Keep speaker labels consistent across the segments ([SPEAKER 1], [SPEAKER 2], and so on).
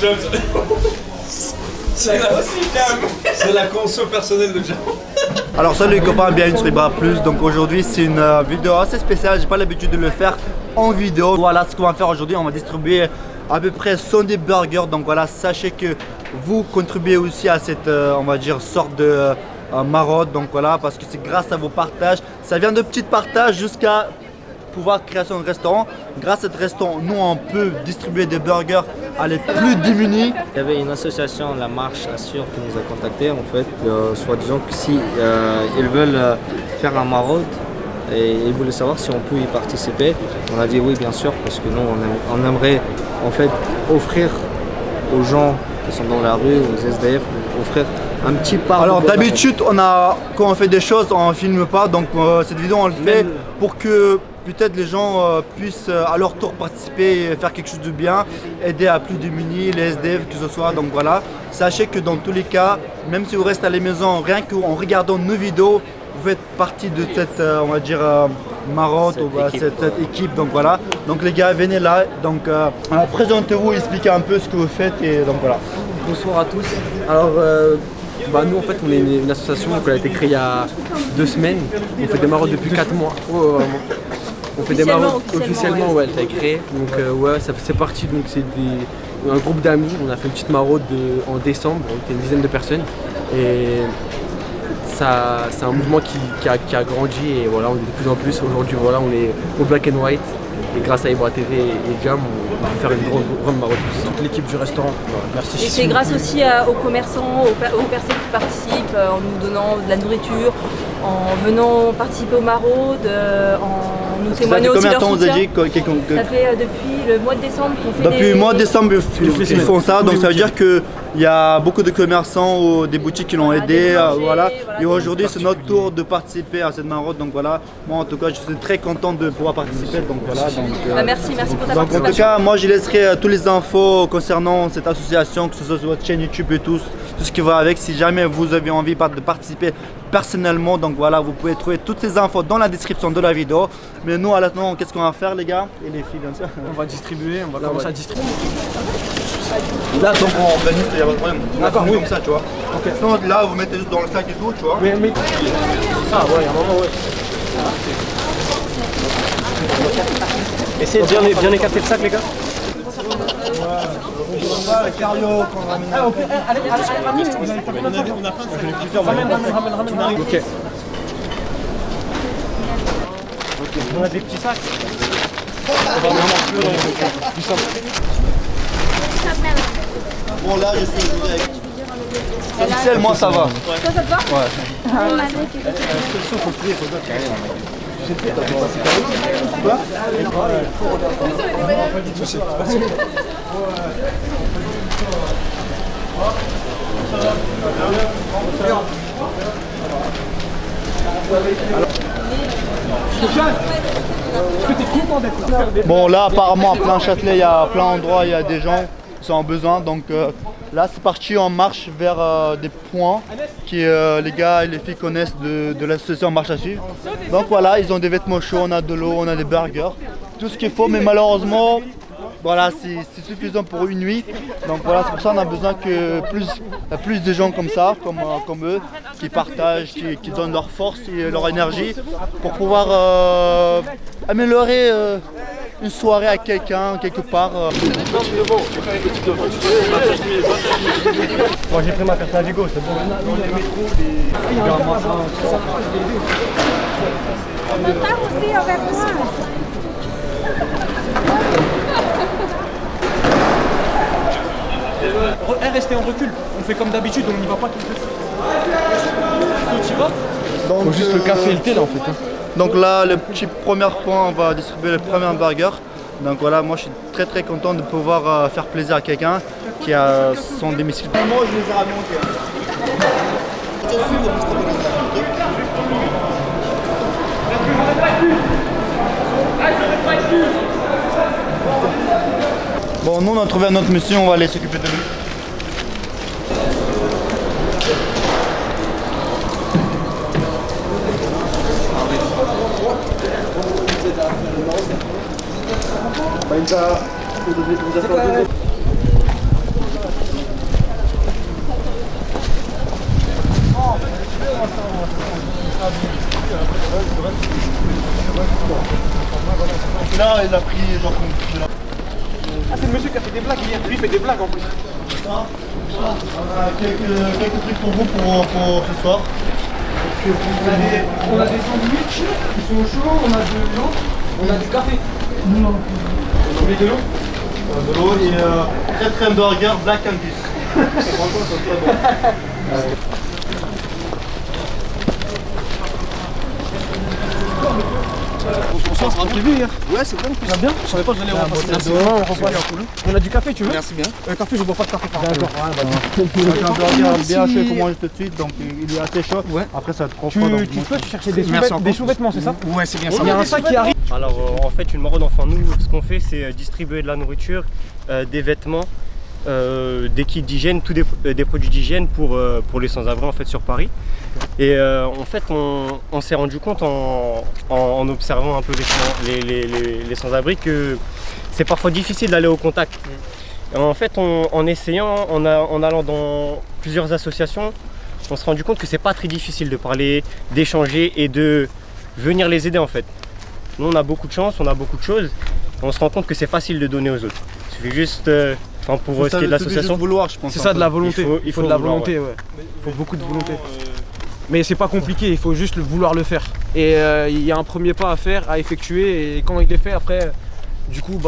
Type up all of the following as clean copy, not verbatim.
[SPEAKER 1] James. C'est la conso personnelle de James.
[SPEAKER 2] Alors salut les copains, bienvenue sur Ibra Plus. Donc aujourd'hui c'est une vidéo assez spéciale, j'ai pas l'habitude de le faire en vidéo. Voilà ce qu'on va faire aujourd'hui, on va distribuer à peu près 110 burgers. Donc voilà, sachez que vous contribuez aussi à cette on va dire sorte de maraude. Donc voilà, parce que c'est grâce à vos partages, ça vient de petits partages jusqu'à pouvoir création de restaurant. Grâce à ce restaurant, nous on peut distribuer des burgers à les plus démunis.
[SPEAKER 3] Il y avait une association, la Marche Assure, qui nous a contactés en fait, soi-disant que si ils veulent faire un maraude et ils voulaient savoir si on peut y participer. On a dit oui bien sûr, parce que nous on aimerait en fait offrir aux gens qui sont dans la rue, aux SDF, offrir un petit part.
[SPEAKER 2] Alors d'habitude quand on fait des choses on ne filme pas, donc cette vidéo on le fait pour que peut-être les gens puissent à leur tour participer et faire quelque chose de bien, aider à plus démunis, les SDF que ce soit. Donc voilà, sachez que dans tous les cas, même si vous restez à la maison, rien qu'en regardant nos vidéos, vous faites partie de cette on va dire maraude ou cette équipe. Donc voilà, donc les gars venez là, donc présentez-vous, expliquez un peu ce que vous faites et donc voilà.
[SPEAKER 4] Bonsoir à tous. Alors nous en fait on est une association qui a été créée il y a 2 semaines. On fait des maraudes depuis 4 mois. On fait des maraudes officiellement, ouais, elle a été créée. Donc ouais, ça fait partie, donc c'est un groupe d'amis. On a fait une petite maraude en décembre, donc une dizaine de personnes. Et ça, c'est un mouvement qui a grandi et voilà, on est de plus en plus. Aujourd'hui voilà, on est au Black and White. Et grâce à Ibra TV et Jam, on va faire une grande maraude. Toute l'équipe du restaurant. Merci.
[SPEAKER 5] Et c'est grâce aussi aux commerçants, aux personnes qui participent, en nous donnant de la nourriture, en venant participer aux maraudes, en nous témoignant aussi leur soutien. Ça fait depuis le mois de décembre qu'on fait
[SPEAKER 2] Depuis le mois de décembre, ils font ça, donc ça veut dire qu'il y a beaucoup de commerçants ou des boutiques qui l'ont aidé. Voilà. Et aujourd'hui, c'est notre tour de participer à cette maraude. Donc voilà, moi en tout cas, je suis très content de pouvoir participer. Donc voilà.
[SPEAKER 5] Merci pour ta
[SPEAKER 2] En
[SPEAKER 5] participation.
[SPEAKER 2] tout cas, moi je laisserai toutes les infos concernant cette association, que ce soit sur votre chaîne YouTube et tout ce qui va avec. Si jamais vous avez envie de participer personnellement, donc voilà, vous pouvez trouver toutes ces infos dans la description de la vidéo. Mais nous, maintenant, qu'est-ce qu'on va faire, les gars et les filles, bien sûr?
[SPEAKER 4] On va distribuer, on va commencer à distribuer.
[SPEAKER 2] Là, donc on organise, il n'y a pas de problème. D'accord, oui, comme ça, tu vois. Okay. Sinon, là, vous mettez juste dans le sac et tout, tu vois.
[SPEAKER 4] Mais... Ah ouais, il y a un moment, ouais. Essayez de bien écarter le sac, les gars. Ok. On a des petits sacs.
[SPEAKER 2] Bon là je suis avec. Officiellement ça va.
[SPEAKER 5] Ça te va?
[SPEAKER 2] Ouais. Bon là apparemment à plein Châtelet, il y a plein d'endroits, il y a des gens qui sont en besoin, donc là c'est parti en marche vers des points que les gars et les filles connaissent de l'association Marche à Suivre. Donc voilà, ils ont des vêtements chauds, on a de l'eau, on a des burgers, tout ce qu'il faut, mais malheureusement voilà, c'est suffisant pour une nuit. Donc voilà, c'est pour ça qu'on a besoin que plus de gens comme ça, comme eux, qui partagent, qui donnent leur force et leur énergie pour pouvoir améliorer une soirée à quelqu'un, quelque part.
[SPEAKER 4] Moi j'ai pris ma carte à Vigo, c'est bon.
[SPEAKER 5] Aussi avec moi.
[SPEAKER 4] Restez en recul, on fait comme d'habitude, on n'y va pas tout de suite. Faut juste le café et le thé là en fait.
[SPEAKER 2] Donc là, le petit premier point, on va distribuer le premier burger. Donc voilà, moi je suis très content de pouvoir faire plaisir à quelqu'un qui a son domicile. Moi je les ai remontés. Bon, nous on a trouvé un autre monsieur, on va aller s'occuper de lui. là, il a pris genre comme là.
[SPEAKER 1] Ah, c'est le monsieur qui a fait des blagues hier. Lui, il fait des blagues en plus.
[SPEAKER 2] On a quelques trucs pour vous pour ce soir.
[SPEAKER 1] On a des sandwichs qui sont chauds, on a de l'eau, on a du café.
[SPEAKER 2] Non.
[SPEAKER 1] On met de l'eau.
[SPEAKER 2] De l'eau et très burger Black Angus. Franchement, c'est très bon.
[SPEAKER 1] Bonsoir, ça va bien hier.
[SPEAKER 2] Ouais, c'est bon.
[SPEAKER 1] Ça va bien. Je savais pas que j'allais repasser. On a du café, tu veux? Merci bien. Café, je bois pas de café par contre.
[SPEAKER 2] D'accord. C'est un burger bien chaud, il faut manger tout de suite, donc il est assez chaud.
[SPEAKER 1] Ouais.
[SPEAKER 2] Après, ça te prend pas.
[SPEAKER 1] Tu cherchais des sous-vêtements, c'est ça? Ouais, c'est bien ça.
[SPEAKER 6] Il y a un sac qui arrive. Alors en fait une maraude, enfin nous ce qu'on fait c'est distribuer de la nourriture, des vêtements, des kits d'hygiène, tous des produits d'hygiène pour les sans-abri en fait sur Paris. Et en fait on s'est rendu compte en observant un peu les sans-abri que c'est parfois difficile d'aller au contact. Et en fait en essayant, en allant dans plusieurs associations, on s'est rendu compte que c'est pas très difficile de parler, d'échanger et de venir les aider en fait. Nous on a beaucoup de chance, on a beaucoup de choses, on se rend compte que c'est facile de donner aux autres. Il suffit juste, pour ce qui est de l'association,
[SPEAKER 4] c'est ça de la volonté, il faut de la volonté, ouais. Il faut beaucoup de volonté. Mais c'est pas compliqué, il faut juste vouloir le faire. Et il y a un premier pas à faire, à effectuer, et quand il est fait après, du coup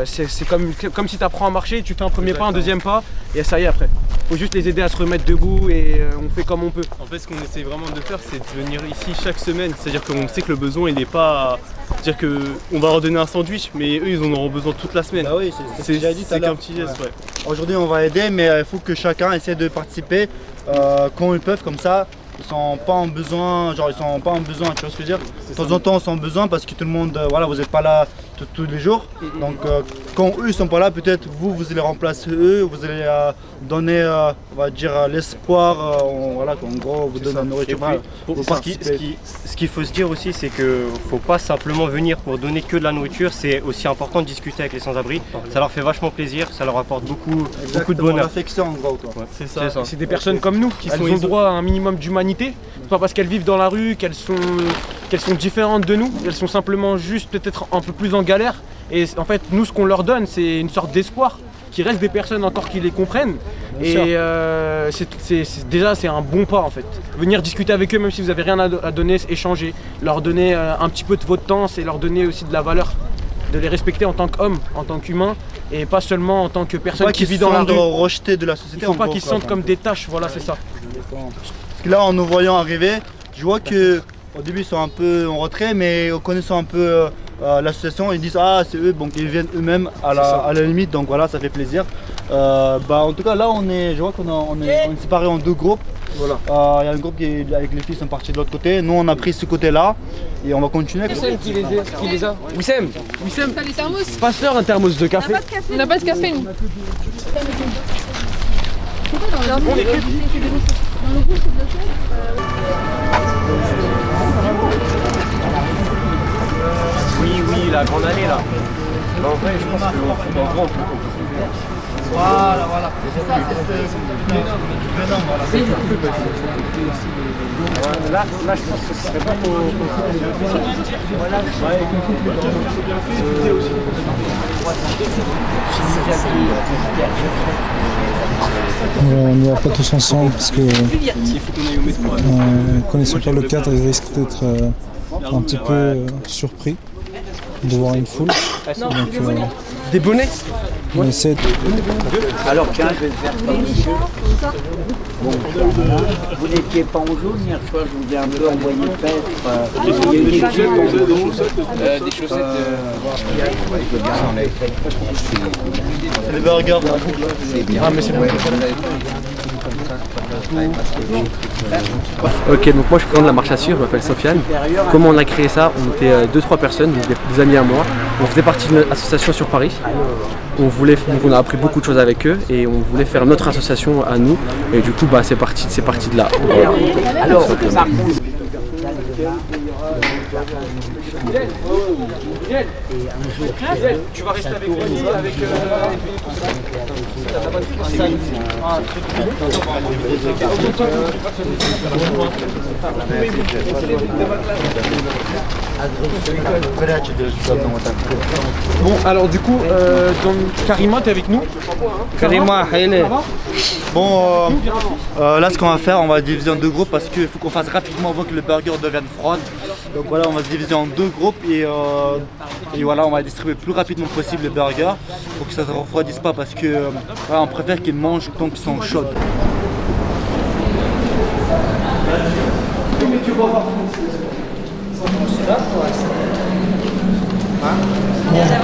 [SPEAKER 4] c'est comme si tu apprends à marcher, tu fais un premier pas, un deuxième pas, et ça y est après. Faut juste les aider à se remettre debout et on fait comme on peut.
[SPEAKER 7] En fait, ce qu'on essaie vraiment de faire, c'est de venir ici chaque semaine. C'est-à-dire qu'on sait que le besoin, il n'est pas... C'est-à-dire qu'on va leur donner un sandwich, mais eux, ils en auront besoin toute la semaine.
[SPEAKER 2] Bah oui, c'est
[SPEAKER 7] qu'un petit geste, ouais.
[SPEAKER 2] Aujourd'hui, on va aider, mais il faut que chacun essaie de participer quand ils peuvent, comme ça. Ils sont pas en besoin, tu vois ce que je veux dire? De temps en temps, ils sont en besoin parce que tout le monde, voilà, vous n'êtes pas là tous les jours. Donc quand eux ils sont pas là, peut-être vous allez remplacer eux, vous allez donner, on va dire, l'espoir, voilà, qu'en gros vous donne la nourriture.
[SPEAKER 6] Ce qu'il faut se dire aussi, c'est qu'il ne faut pas simplement venir pour donner que de la nourriture, c'est aussi important de discuter avec les sans-abri. Ça leur fait vachement plaisir, ça leur apporte beaucoup de bonheur.
[SPEAKER 2] L'affection en gros, quoi.
[SPEAKER 6] Ouais,
[SPEAKER 4] c'est ça. C'est des personnes comme nous qui ont droit à un minimum d'humanité. C'est pas parce qu'elles vivent dans la rue qu'elles sont différentes de nous, elles sont simplement juste peut-être un peu plus en galère. Et en fait, nous, ce qu'on leur donne, c'est une sorte d'espoir, qu'il reste des personnes encore qui les comprennent. Déjà, c'est un bon pas en fait. Venir discuter avec eux, même si vous n'avez rien à donner, échanger, leur donner un petit peu de votre temps, c'est leur donner aussi de la valeur. De les respecter en tant qu'hommes, en tant qu'humains, et pas seulement en tant que personne qui vit dans la rue.
[SPEAKER 2] Rejetés de la société.
[SPEAKER 4] Il ne faut pas qu'ils se sentent comme des tâches, voilà, c'est ça.
[SPEAKER 2] Parce que là, en nous voyant arriver, je vois que au début ils sont un peu en retrait, mais en connaissant un peu l'association, ils disent ah c'est eux, donc ils viennent eux-mêmes à la limite, donc voilà, ça fait plaisir. En tout cas là je vois qu'on est séparés en deux groupes. Voilà. Il y a un groupe avec les filles sont partis de l'autre côté, nous on a pris ce côté-là et on va continuer.
[SPEAKER 4] Wissem qui les a. Wissem,
[SPEAKER 8] t'as les thermos?
[SPEAKER 4] passe-leur un thermos de café.
[SPEAKER 8] On n'a pas de café nous.
[SPEAKER 6] Oui, la grande allée là. En vrai, je pense qu'en grand,
[SPEAKER 2] Voilà. C'est ça, c'est
[SPEAKER 6] Là, je pense que ce serait pas pour...
[SPEAKER 9] On n'y va pas tous ensemble parce que connaissant pas le cadre, ils risquent d'être un petit peu surpris de voir une foule. Donc,
[SPEAKER 4] des bonnets.
[SPEAKER 9] On essaie de...
[SPEAKER 10] Alors tiens, je vais le faire comme monsieur. Bon, vous n'étiez pas en jaune hier soir, je vous ai un peu envoyé peut-être.
[SPEAKER 7] Des chaussettes.
[SPEAKER 2] les burgers.
[SPEAKER 4] Ah mais c'est bon. Ok, donc moi je suis président de la marche à suivre, je m'appelle Sofiane. Comment on a créé ça? On était 2-3 personnes, des amis à moi. On faisait partie d'une association sur Paris. Donc on a appris beaucoup de choses avec eux et on voulait faire notre association à nous. Et du coup c'est parti de là.
[SPEAKER 10] Alors,
[SPEAKER 1] Tu vas rester avec lui, avec Bon, alors du coup, Karima, t'es avec nous?
[SPEAKER 3] Karima,
[SPEAKER 2] Bon, là ce qu'on va faire, on va diviser en deux groupes parce qu'il faut qu'on fasse rapidement avant que le burger devienne froid. Donc voilà, on va se diviser en deux groupes et voilà, on va distribuer le plus rapidement possible les burgers pour que ça ne se refroidisse pas parce que voilà, on préfère qu'ils mangent tant qu'ils sont chauds.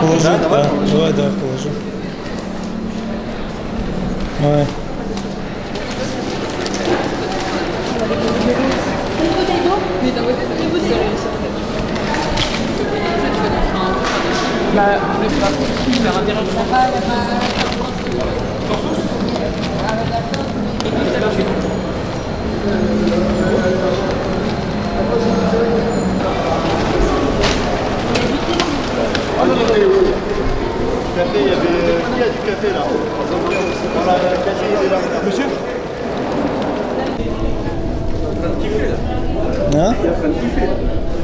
[SPEAKER 9] Положи, да. Давай, да, положи. Ouais.
[SPEAKER 2] Café, il y avait... Qui a du café là? Voilà, le café il est là. Monsieur?
[SPEAKER 9] Hein?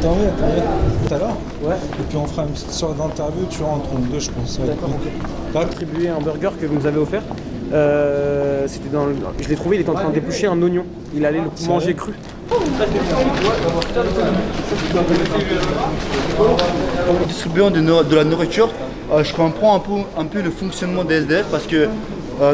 [SPEAKER 9] Tant mieux. Tout à l'heure? Ouais. Et puis on fera une petite sorte d'interview, tu vois, entre nous deux, je pense.
[SPEAKER 1] D'accord, ok. T'as attribué un burger que vous nous avez offert. C'était dans je l'ai trouvé, il était en train d'éplucher un oignon. Il allait le manger cru.
[SPEAKER 2] En distribuant de la nourriture, je comprends un peu le fonctionnement des SDF parce que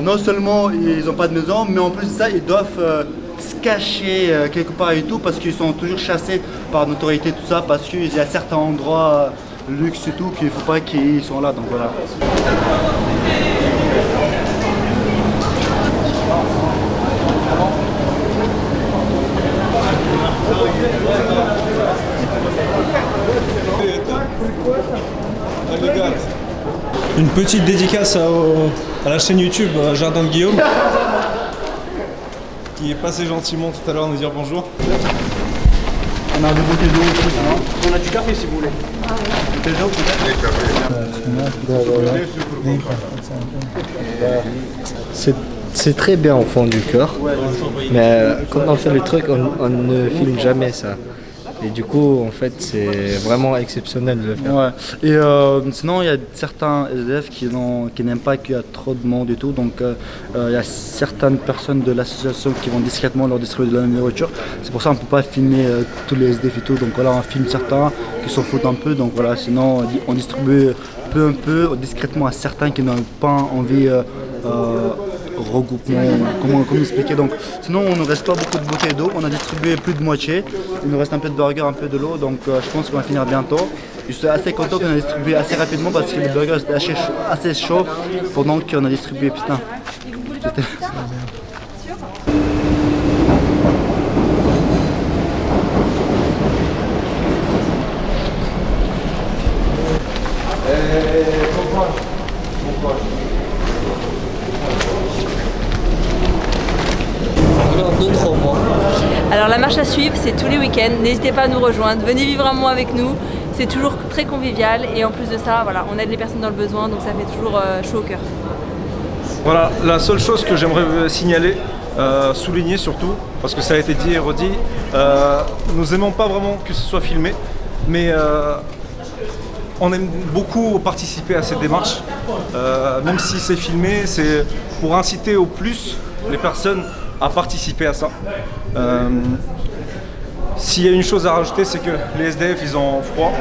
[SPEAKER 2] non seulement ils n'ont pas de maison, mais en plus de ça, ils doivent se cacher quelque part et tout parce qu'ils sont toujours chassés par l'autorité, tout ça, parce qu'il y a certains endroits luxe et tout qu'il ne faut pas qu'ils soient là, donc voilà.
[SPEAKER 9] Une petite dédicace à la chaîne YouTube Jardin de Guillaume qui est passé gentiment tout à l'heure nous dire bonjour.
[SPEAKER 2] On a des bouteilles d'eau aussi, non?
[SPEAKER 1] On a du café si vous voulez.
[SPEAKER 2] Bouteilles d'eau peut-être?
[SPEAKER 3] C'est très bien au fond du cœur, mais quand on fait le truc, on ne filme jamais ça. Et du coup, en fait, c'est vraiment exceptionnel de le faire.
[SPEAKER 2] Ouais. Et sinon, il y a certains SDF qui n'aiment pas qu'il y a trop de monde et tout. Donc, il y a certaines personnes de l'association qui vont discrètement leur distribuer de la nourriture. C'est pour ça qu'on ne peut pas filmer tous les SDF et tout. Donc voilà, on filme certains qui s'en foutent un peu. Donc voilà, sinon, on distribue peu à peu, discrètement à certains qui n'ont pas envie regroupement, comment expliquer. Donc sinon on ne reste pas beaucoup de bouteilles d'eau, on a distribué plus de moitié, il nous reste un peu de burger, un peu de l'eau, donc je pense qu'on va finir bientôt. Je suis assez content qu'on a distribué assez rapidement parce que le burger était assez chaud pendant qu'on a distribué, putain.
[SPEAKER 5] Alors la marche à suivre, c'est tous les week-ends, n'hésitez pas à nous rejoindre, venez vivre un mois avec nous, c'est toujours très convivial et en plus de ça, voilà, on aide les personnes dans le besoin, donc ça fait toujours chaud au cœur.
[SPEAKER 11] Voilà, la seule chose que j'aimerais signaler, souligner surtout, parce que ça a été dit et redit, nous n'aimons pas vraiment que ce soit filmé, mais on aime beaucoup participer à cette démarche, même si c'est filmé, c'est pour inciter au plus les personnes à participer à ça. S'il y a une chose à rajouter, c'est que les SDF ils ont froid.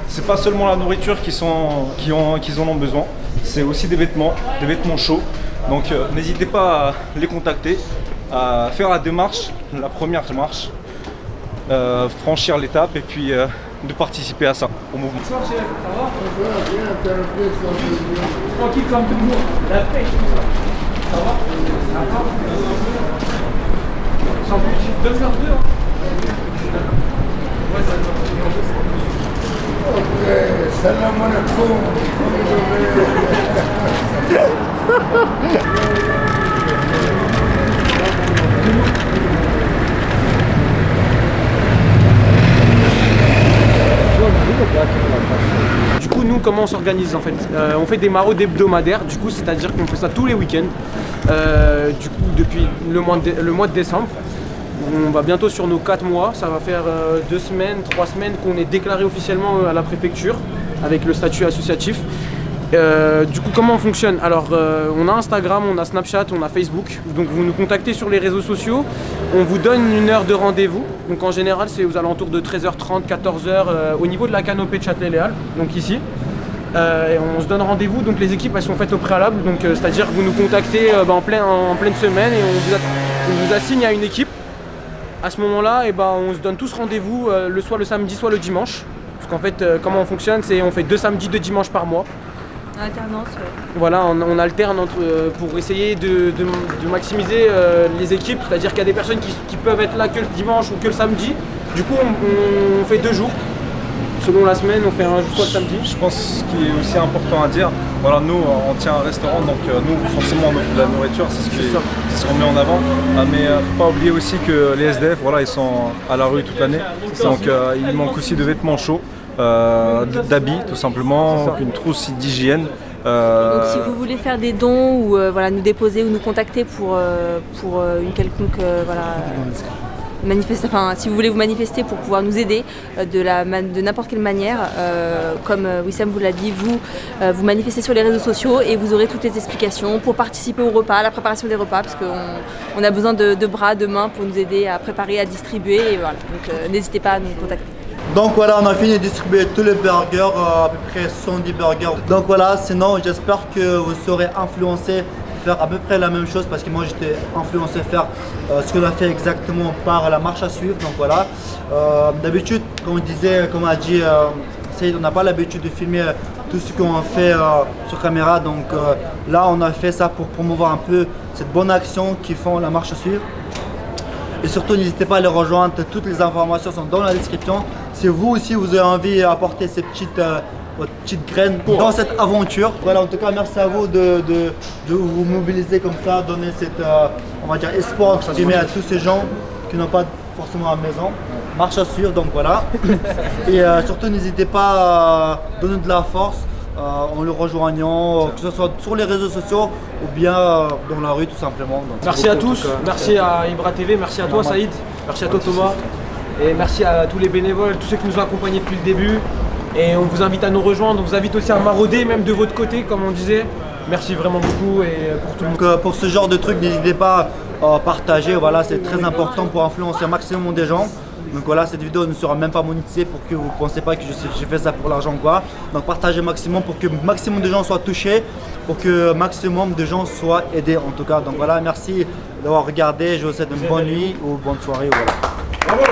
[SPEAKER 11] C'est pas seulement la nourriture qu'ils en ont besoin, c'est aussi des vêtements chauds. Donc n'hésitez pas à les contacter, à faire la démarche, la première démarche, franchir l'étape et puis de participer à ça, au mouvement.
[SPEAKER 1] Tranquille comme tout le monde, la pêche, tout ça. Ça va? Sans plus, 2 heures 2. Ouais, ça va.
[SPEAKER 12] Salam alaikum.
[SPEAKER 1] comment on s'organise en fait. On fait des maraudes hebdomadaires, du coup, c'est-à-dire qu'on fait ça tous les week-ends, du coup, depuis le mois de décembre. On va bientôt sur nos 4 mois, ça va faire 2 semaines, 3 semaines qu'on est déclaré officiellement à la préfecture avec le statut associatif. Du coup, comment on fonctionne? Alors, on a Instagram, on a Snapchat, on a Facebook. Donc, vous nous contactez sur les réseaux sociaux. On vous donne une heure de rendez-vous. Donc, en général, c'est aux alentours de 13h30, 14h au niveau de la canopée de Châtelet-Les Halles, donc ici. Et on se donne rendez-vous. Donc, les équipes, elles sont faites au préalable. Donc, c'est-à-dire que vous nous contactez en pleine semaine et on vous assigne à une équipe. À ce moment-là, on se donne tous rendez-vous soit le samedi, soit le dimanche. Parce qu'en fait, comment on fonctionne, c'est on fait 2 samedis, 2 dimanches par mois.
[SPEAKER 5] Alternance, ouais.
[SPEAKER 1] Voilà, on alterne pour essayer de maximiser les équipes, c'est-à-dire qu'il y a des personnes qui peuvent être là que le dimanche ou que le samedi. Du coup, on fait 2 jours. Selon la semaine, on fait un jour soit le samedi.
[SPEAKER 11] Je pense ce qui est aussi important à dire, voilà, nous on tient un restaurant, donc nous forcément on offre de la nourriture, c'est ce qu'on met en avant. Mais faut pas oublier aussi que les SDF, voilà, ils sont à la rue toute l'année, donc il manque aussi de vêtements chauds. D'habits tout simplement, une trousse d'hygiène.
[SPEAKER 5] Donc si vous voulez faire des dons ou nous déposer ou nous contacter pour une quelconque si vous voulez vous manifester pour pouvoir nous aider de n'importe quelle manière, comme Wissam vous l'a dit, vous manifestez sur les réseaux sociaux et vous aurez toutes les explications pour participer au repas, à la préparation des repas, parce qu'on a besoin de bras, de mains pour nous aider à préparer, à distribuer, et voilà. Donc n'hésitez pas à nous contacter.
[SPEAKER 2] Donc voilà, on a fini de distribuer tous les burgers, à peu près 110 burgers. Donc voilà, sinon j'espère que vous serez influencés faire à peu près la même chose, parce que moi j'étais influencé faire ce qu'on a fait exactement par la marche à suivre. Donc voilà, d'habitude, comme a dit Saïd, on n'a pas l'habitude de filmer tout ce qu'on fait sur caméra. Donc là, on a fait ça pour promouvoir un peu cette bonne action qui font la marche à suivre. Et surtout, n'hésitez pas à les rejoindre, toutes les informations sont dans la description. Si vous aussi vous avez envie d'apporter ces petites graines dans cette aventure. Voilà, en tout cas, merci à vous de vous mobiliser comme ça, donner cette, on va dire, espoir à tous ces gens qui n'ont pas forcément à la maison. Marche à suivre, donc voilà. Et surtout, n'hésitez pas à donner de la force en le rejoignant, que ce soit sur les réseaux sociaux ou bien dans la rue tout simplement. Donc,
[SPEAKER 1] merci à tous, merci à Ibra TV, merci à toi Saïd, merci à toi Thomas, et merci à tous les bénévoles, tous ceux qui nous ont accompagnés depuis le début. Et on vous invite à nous rejoindre, on vous invite aussi à marauder, même de votre côté, comme on disait. Merci vraiment beaucoup et pour tout le monde.
[SPEAKER 2] Donc, pour ce genre de trucs, n'hésitez pas à partager, voilà, c'est très important pour influencer un maximum de gens. Donc voilà, cette vidéo ne sera même pas monétisée pour que vous ne pensez pas que j'ai fait ça pour l'argent quoi. Donc partagez maximum pour que maximum de gens soient touchés, pour que maximum de gens soient aidés en tout cas. Donc voilà, merci d'avoir regardé, je vous souhaite une bonne nuit ou bonne soirée. Voilà. Bravo.